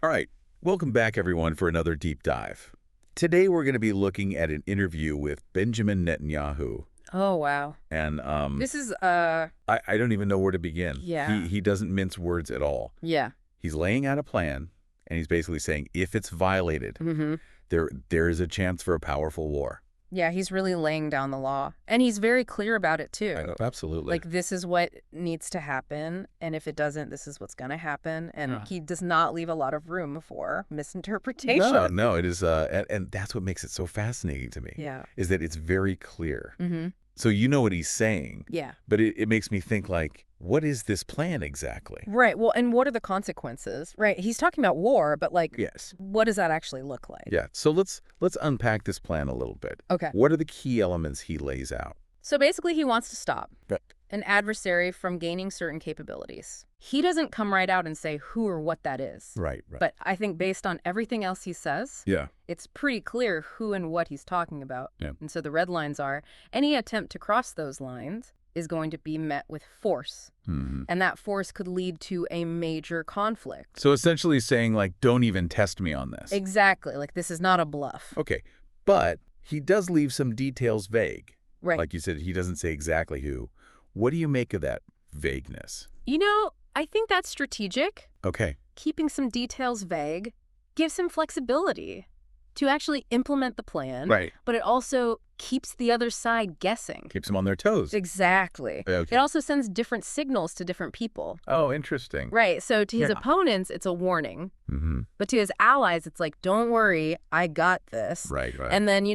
All right, welcome back everyone for another deep dive. Today we're going to be looking at an interview with Benjamin Netanyahu. Oh, wow. And This is, I don't even know where to begin. yeah. He doesn't mince words at all. Yeah. He's laying out a plan, and he's basically saying if it's violated, Mm-hmm. there is a chance for a powerful war. Yeah, he's really laying down the law. And he's very clear about it, too. Absolutely. Like, this is what needs to happen, and if it doesn't, this is what's going to happen. And Yeah. he does not leave a lot of room for misinterpretation. No, it is, and that's what makes it so fascinating to me. Yeah. Is that it's very clear. Mm-hmm. So you know what he's saying. Yeah. But it makes me think, like, what is this plan exactly? Right. Well, and what are the consequences? Right. He's talking about war, but, like, Yes. what does that actually look like? Yeah. So let's unpack this plan a little bit. Okay. What are the key elements he lays out? So basically, he wants to stop Right. an adversary from gaining certain capabilities. He doesn't come right out and say who or what that is. Right. But I think based on everything else he says, Yeah. it's pretty clear who and what he's talking about. Yeah. And so the red lines are any attempt to cross those lines is going to be met with force. Mm-hmm. And that force could lead to a major conflict. So essentially saying, like, don't even test me on this. Exactly. Like, this is not a bluff. Okay. But he does leave some details vague. Right. Like you said, he doesn't say exactly who. What do you make of that vagueness? You know, I think that's strategic. Okay. Keeping some details vague gives him flexibility to actually implement the plan. Right. But it also keeps the other side guessing. Keeps them on their toes. Exactly. Okay. It also sends different signals to different people. Oh, interesting. Right. So to his Yeah. opponents, it's a warning. Mm-hmm. But to his allies, it's like, don't worry, I got this. Right. And then,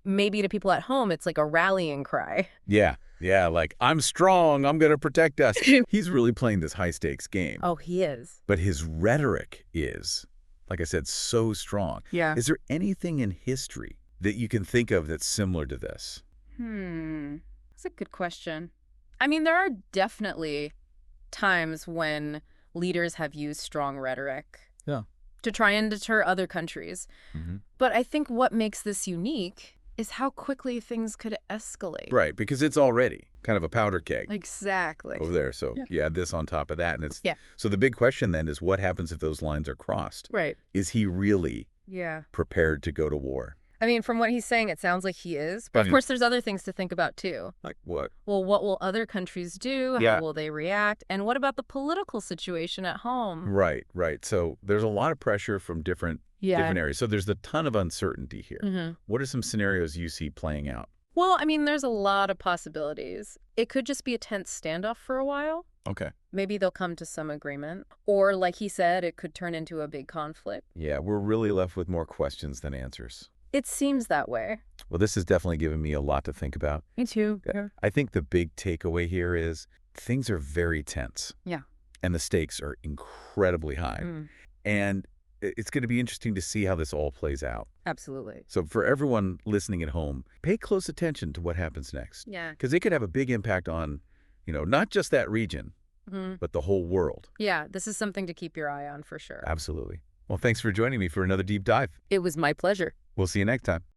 maybe to people at home, it's like a rallying cry. Yeah. Yeah, like, I'm strong, I'm going to protect us. He's really playing this high-stakes game. Oh, he is. But his rhetoric is, like I said, so strong. Yeah. Is there anything in history that you can think of that's similar to this? That's a good question. I mean, there are definitely times when leaders have used strong rhetoric. Yeah. To try and deter other countries. Mm-hmm. But I think what makes this unique is how quickly things could escalate. Right, because it's already kind of a powder keg Exactly. over there. So you add this on top of that. And it's Yeah. So the big question then is what happens if those lines are crossed? Right. Is he really Yeah. prepared to go to war? I mean, from what he's saying, it sounds like he is. But of course, there's other things to think about, too. Like what? Well, what will other countries do? Yeah. How will they react? And what about the political situation at home? Right. So there's a lot of pressure from different areas. So there's a ton of uncertainty here. Mm-hmm. What are some scenarios you see playing out? Well, I mean, there's a lot of possibilities. It could just be a tense standoff for a while. Okay. Maybe they'll come to some agreement. Or, like he said, it could turn into a big conflict. Yeah, we're really left with more questions than answers. It seems that way. Well, this has definitely given me a lot to think about. Me too. I think the big takeaway here is things are very tense. Yeah. And the stakes are incredibly high. And it's going to be interesting to see how this all plays out. Absolutely. So for everyone listening at home, pay close attention to what happens next. Yeah. Because it could have a big impact on, not just that region, but the whole world. Yeah, this is something to keep your eye on for sure. Absolutely. Well, thanks for joining me for another deep dive. It was my pleasure. We'll see you next time.